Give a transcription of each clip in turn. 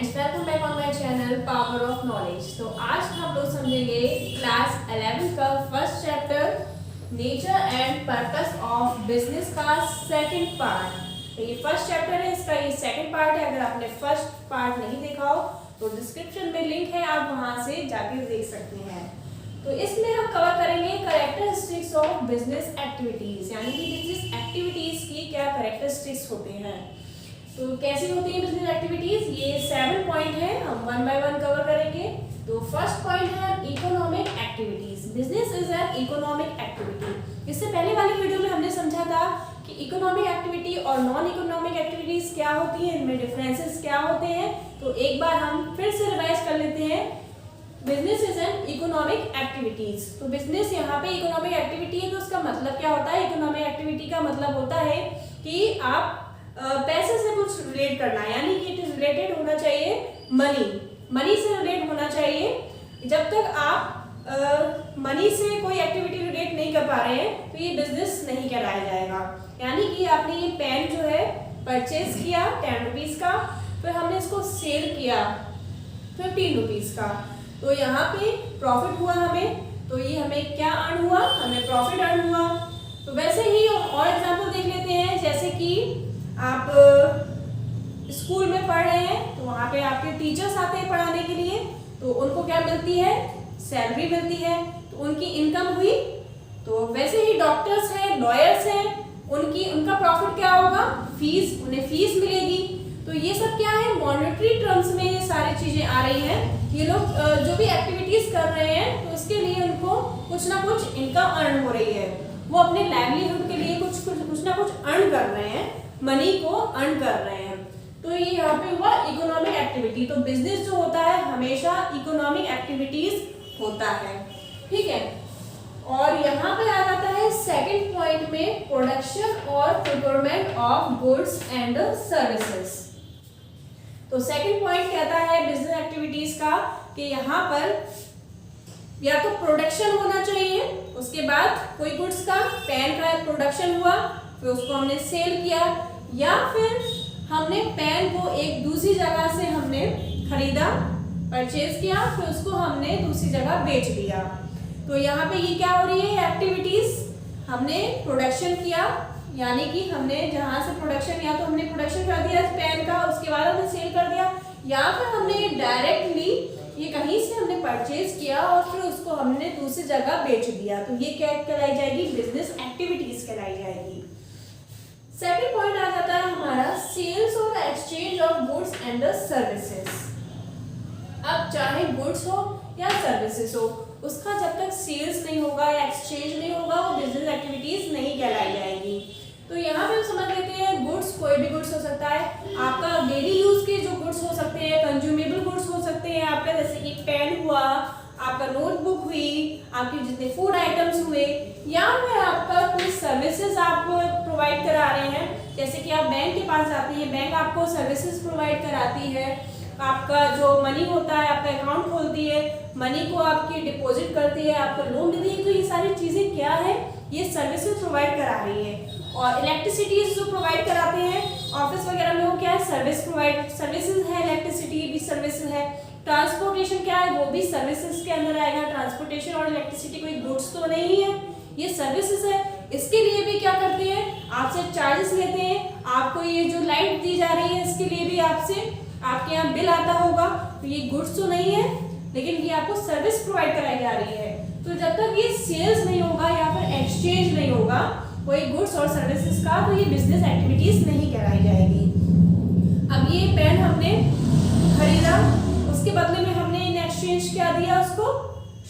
Friends, welcome back on my channel power of knowledge. तो आज हम लोग समझेंगे क्लास 11 का first chapter nature and purpose of business का सेकंड पार्ट। तो ये फर्स्ट चैप्टर है, इसका ये सेकंड पार्ट है। अगर आपने फर्स्ट पार्ट नहीं देखा हो तो डिस्क्रिप्शन में लिंक है, आप वहां से जाके देख सकते हैं। तो इसमें हम कवर करेंगे कैरेक्टरिस्टिक्स ऑफ बिजनेस एक्टिविटीज, यानी कि बिजनेस एक्टिविटीज की क्या कैरेक्टरिस्टिक्स होते हैं, तो कैसी होती है बिजनेस एक्टिविटीज। ये 7 पॉइंट है, हम वन बाय वन कवर करेंगे। तो फर्स्ट पॉइंट है economic activities. Business is an economic activity. इससे पहले वाली वीडियो में हमने समझा था कि इकोनॉमिक एक्टिविटी और नॉन इकोनॉमिक एक्टिविटीज क्या होती है, इनमें डिफरेंसेस क्या होते हैं। तो एक बार हम फिर से रिवाइज कर लेते हैं। Business is an economic activities. तो बिजनेस यहाँ पे इकोनॉमिक एक्टिविटी है, तो उसका मतलब क्या होता है। इकोनॉमिक एक्टिविटी का मतलब होता है कि आप पैसे से कुछ रिलेट करना, यानी कि इट इज रिलेटेड होना चाहिए मनी से रिलेट होना चाहिए। जब तक आप मनी से कोई एक्टिविटी रिलेट नहीं कर पा रहे हैं तो ये बिजनेस नहीं कहलाया जाएगा। यानी कि आपने ये पेन जो है परचेज किया 10 रुपीज का, फिर हमने इसको सेल किया 15 रुपीज का, तो यहाँ पे प्रॉफिट हुआ हमें। तो ये हमें क्या अर्न हुआ, हमें प्रॉफिट अर्न हुआ। तो वैसे ही और एग्जांपल देख लेते हैं, जैसे कि आप स्कूल में पढ़ रहे हैं तो वहाँ पे आपके टीचर्स आते हैं पढ़ाने के लिए, तो उनको क्या मिलती है, सैलरी मिलती है, तो उनकी इनकम हुई। तो वैसे ही डॉक्टर्स हैं, लॉयर्स हैं, उनका प्रॉफिट क्या होगा, फीस, उन्हें फीस मिलेगी। तो ये सब क्या है, मॉनेटरी टर्म्स में ये सारी चीजें आ रही हैं। ये लोग जो भी एक्टिविटीज कर रहे हैं तो उसके लिए उनको कुछ ना कुछ इनकम अर्न हो रही है, वो अपने लाइवलीहुड के लिए कुछ ना कुछ अर्न कर रहे हैं, मनी को अर्न कर रहे हैं। तो ये यहाँ पे हुआ इकोनॉमिक एक्टिविटी। तो बिजनेस जो होता है हमेशा इकोनॉमिक एक्टिविटीज होता है, ठीक है। और यहाँ पे आ जाता है सेकंड पॉइंट में प्रोडक्शन और procurement of goods and services. तो सेकंड पॉइंट कहता है बिजनेस एक्टिविटीज का कि यहाँ पर या तो प्रोडक्शन होना चाहिए, उसके बाद कोई गुड्स का, पेन का प्रोडक्शन हुआ, फिर उसको हमने सेल किया, या फिर हमने पेन को एक दूसरी जगह से हमने खरीदा, परचेज किया, फिर उसको हमने दूसरी जगह बेच दिया। तो यहाँ पे ये क्या हो रही है एक्टिविटीज, हमने प्रोडक्शन किया, यानी कि हमने जहाँ से प्रोडक्शन, या तो हमने प्रोडक्शन कर दिया पेन का, उसके बाद हमने सेल कर दिया, या फिर हमने डायरेक्टली ये कहीं से हमने परचेज किया और फिर उसको हमने दूसरी जगह बेच दिया। तो ये क्या कहलाई जाएगी, बिजनेस एक्टिविटीज कहलाई जाएगी। सेकंड पॉइंट आ जाता है हमारा सेल्स और exchange of goods and services. अब चाहे गुड्स हो या सर्विसेज हो, उसका जब तक सेल्स नहीं होगा या एक्सचेंज नहीं होगा वो बिजनेस एक्टिविटीज नहीं कहलाई जाएगी। तो यहाँ पे हम समझ लेते हैं गुड्स, कोई भी गुड्स हो सकता है, आपका डेली यूज के जो गुड्स हो सकते हैं, कंज्यूमेबल गुड्स हो सकते हैं आपका, जैसे कि पेन हुआ, आपका नोटबुक हुई, आपके जितने फूड आइटम्स हुए, या फिर आपका कोई सर्विसेज आप प्रोवाइड करा रहे हैं, जैसे कि आप बैंक के पास जाते हैं, बैंक आपको सर्विसेज प्रोवाइड कराती है, आपका जो मनी होता है, आपका अकाउंट खोलती है, मनी को आपकी डिपॉजिट करती है, आपको लोन देती है। तो ये सारी चीजें क्या है, ये सर्विसेज प्रोवाइड करा रही है। और इलेक्ट्रिसिटी जो प्रोवाइड कराते हैं ऑफिस वगैरह में, वो क्या है, सर्विसेज है, इलेक्ट्रिसिटी भी सर्विसेज है। ट्रांसपोर्टेशन क्या है, वो भी सर्विसेज के अंदर आएगा। ट्रांसपोर्टेशन और इलेक्ट्रिसिटी कोई गुड्स तो नहीं है, ये सर्विसेज है। इसके लिए भी क्या करते हैं, आपसे चार्जेस लेते हैं। आपको ये जो लाइट दी जा रही है इसके लिए भी आपके यहाँ बिल आता होगा। तो ये गुड्स तो नहीं है, लेकिन ये आपको सर्विस प्रोवाइड कराई जा रही है। तो जब तक ये सेल्स नहीं होगा या फिर एक्सचेंज नहीं होगा कोई गुड्स और सर्विसेज का, तो ये बिजनेस एक्टिविटीज नहीं कहलाई जाएगी। अब ये पेन हमने खरीदा, उसके बदले में हमने इन एक्सचेंज क्या दिया, उसको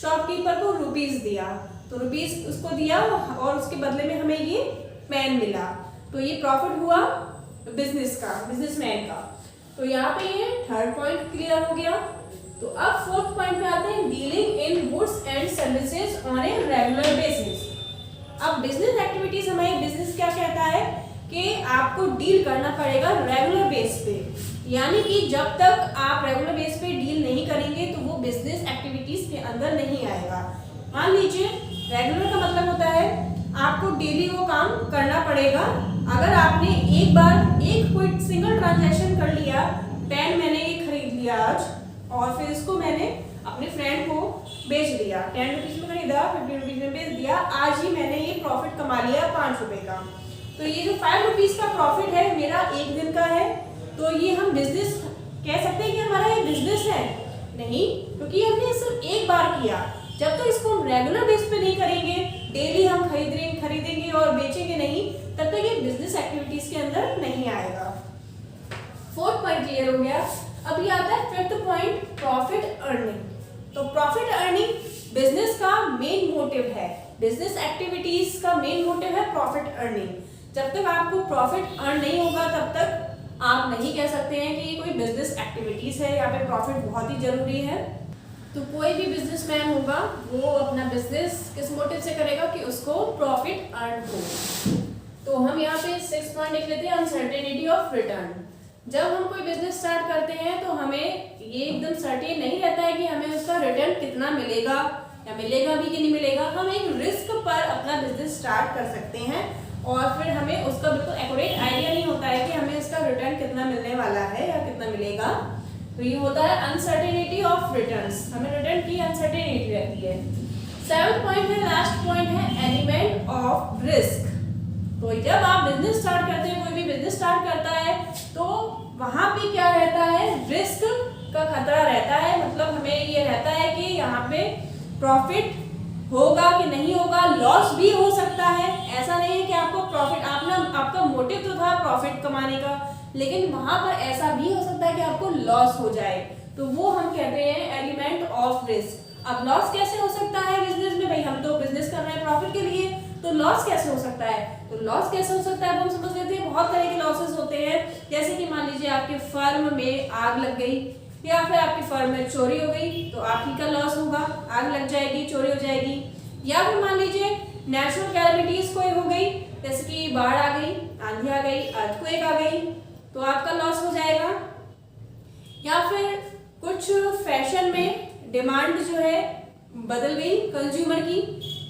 शॉपकीपर को रुपीज दिया, तो रुपीज उसको दिया और उसके बदले में हमें ये पेन मिला। तो ये प्रॉफिट हुआ बिजनेस का, बिजनेसमैन का। तो यहाँ पे ये थर्ड पॉइंट क्लियर हो गया। तो अब फोर्थ पॉइंट पे आते हैं dealing in goods and services on a regular basis. अब बिजनेस एक्टिविटीज, हमारी बिजनेस क्या कहता है कि आपको डील करना पड़ेगा रेगुलर बेस पे, यानी कि जब तक आप रेगुलर बेस पे डील नहीं करेंगे तो वो बिजनेस एक्टिविटीज के अंदर नहीं आएगा। मान लीजिए रेगुलर का मतलब होता है आपको डेली वो काम करना पड़ेगा। अगर आपने एक बार एक कोई सिंगल ट्रांजैक्शन कर लिया, पेन मैंने ये खरीद लिया आज और फिर इसको मैंने अपने फ्रेंड को बेच दिया। 10 रुपीज़ में खरीदा, 15 रुपीज़ में बेच दिया। आज ही मैंने ये प्रॉफिट कमा लिया 5 रुपये का। तो ये जो 5 रुपीज़ का प्रॉफिट है मेरा एक दिन का है। तो ये हम बिजनेस कह सकते हैं कि हमारा ये बिजनेस है? नहीं, क्योंकि हमने सिर्फ एक बार किया। जब तक इसको हम रेगुलर बेस पे नहीं करेंगे, डेली हम खरीदेंगे और बेचेंगे नहीं, तब तक ये बिजनेस एक्टिविटीज के अंदर नहीं आएगा। 4th पॉइंट क्लियर हो गया। अभी आता है 5th पॉइंट, प्रॉफिट अर्निंग। तो प्रॉफिट अर्निंग बिजनेस का मेन मोटिव है, बिजनेस एक्टिविटीज का मेन मोटिव है प्रॉफिट अर्निंग। जब तक आपको प्रॉफिट अर्न नहीं होगा तब तक आप नहीं कह सकते हैं कि ये कोई बिजनेस एक्टिविटीज है। यहाँ पे प्रॉफिट बहुत ही जरूरी है। तो कोई भी बिजनेसमैन होगा वो अपना बिजनेस किस मोटिव से करेगा कि उसको प्रॉफिट अर्न हो। तो हम यहाँ पे 6th पॉइंट लिख लेते हैं, अनसर्टेनिटी ऑफ रिटर्न। जब हम कोई बिजनेस स्टार्ट करते हैं तो हमें ये एकदम सर्टेन नहीं रहता है कि हमें उसका रिटर्न कितना मिलेगा या मिलेगा भी कि नहीं मिलेगा। हम एक रिस्क पर अपना बिजनेस स्टार्ट कर सकते हैं और फिर हमें उसका बिल्कुल एक्यूरेट आइडिया नहीं होता है कि हमें इसका रिटर्न कितना मिलने वाला है या कितना मिलेगा। तो ये होता है अनसर्टेनिटी ऑफ रिटर्न्स, हमें रिटर्न की अनसर्टेनिटी रहती है। 7th पॉइंट है, लास्ट पॉइंट है, एलिमेंट ऑफ रिस्क। तो जब आप बिजनेस स्टार्ट करते हैं, कोई भी बिजनेस स्टार्ट करता है तो वहां पे क्या रहता है, रिस्क का खतरा रहता है। मतलब हमें ये रहता है कि यहाँ पे प्रॉफिट होगा कि नहीं होगा, लॉस भी हो सकता है। ऐसा नहीं है कि आपको प्रॉफिट, आपका मोटिव तो था प्रॉफिट कमाने का, लेकिन वहां पर ऐसा भी हो सकता है कि आपको लॉस हो जाए। तो वो हम कहते हैं एलिमेंट ऑफ रिस्क। अब लॉस कैसे हो सकता है बिजनेस में? भाई हम तो बिजनेस कर रहे हैं प्रॉफिट के लिए, तो लॉस कैसे हो सकता है? तो लॉस कैसे हो सकता है वो हम समझ लेते हैं। बहुत तरह के लॉसेस होते हैं, जैसे कि मान लीजिए आपके फर्म में आग लग गई या फिर आपकी फर्म में चोरी हो गई तो आप ही का लॉस होगा, आग लग जाएगी, चोरी हो जाएगी। या फिर मान लीजिए नेचुरल कैलेमिटीज कोई हो गई, जैसे कि बाढ़ आ गई, आंधी आ गई, अर्थक्वेक आ गई, तो आपका लॉस हो जाएगा। या फिर कुछ फैशन में डिमांड जो है बदल गई, कंज्यूमर की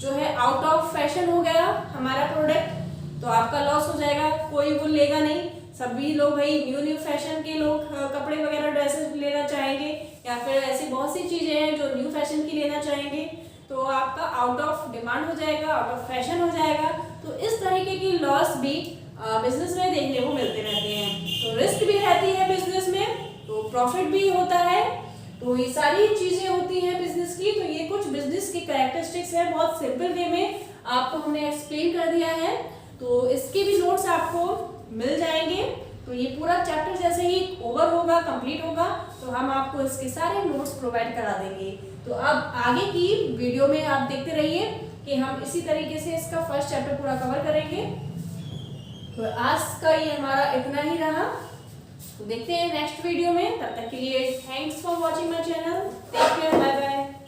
जो है आउट ऑफ फैशन हो गया हमारा प्रोडक्ट, तो आपका लॉस हो जाएगा। कोई वो लेगा नहीं, सभी लोग भाई न्यू फैशन के लोग कपड़े वगैरह ड्रेसेस लेना चाहेंगे, या फिर ऐसी बहुत सी चीजें हैं जो न्यू फैशन की लेना चाहेंगे, तो आपका आउट ऑफ डिमांड हो जाएगा, आउट ऑफ फैशन हो जाएगा। तो इस तरीके की लॉस भी बिजनेस में देखने को मिलते रहते हैं। तो रिस्क भी रहती है बिजनेस में, तो प्रॉफिट भी होता है। तो ये सारी चीजें होती हैं बिजनेस की। तो ये कुछ बिजनेस की कैरेक्टरिस्टिक्स है, बहुत सिंपल वे में आपको हमने एक्सप्लेन कर दिया है। तो इसके भी नोट्स आपको मिल जाएंगे। तो ये पूरा चैप्टर जैसे ही ओवर होगा, कंप्लीट होगा, तो हम आपको इसके सारे नोट्स प्रोवाइड करा देंगे। तो अब आगे की वीडियो में आप देखते रहिए कि हम इसी तरीके से इसका फर्स्ट चैप्टर पूरा कवर करेंगे। तो आज का ये हमारा इतना ही रहा, तो देखते हैं नेक्स्ट वीडियो में। तब तक के लिए thanks for watching my channel. Take care, bye bye.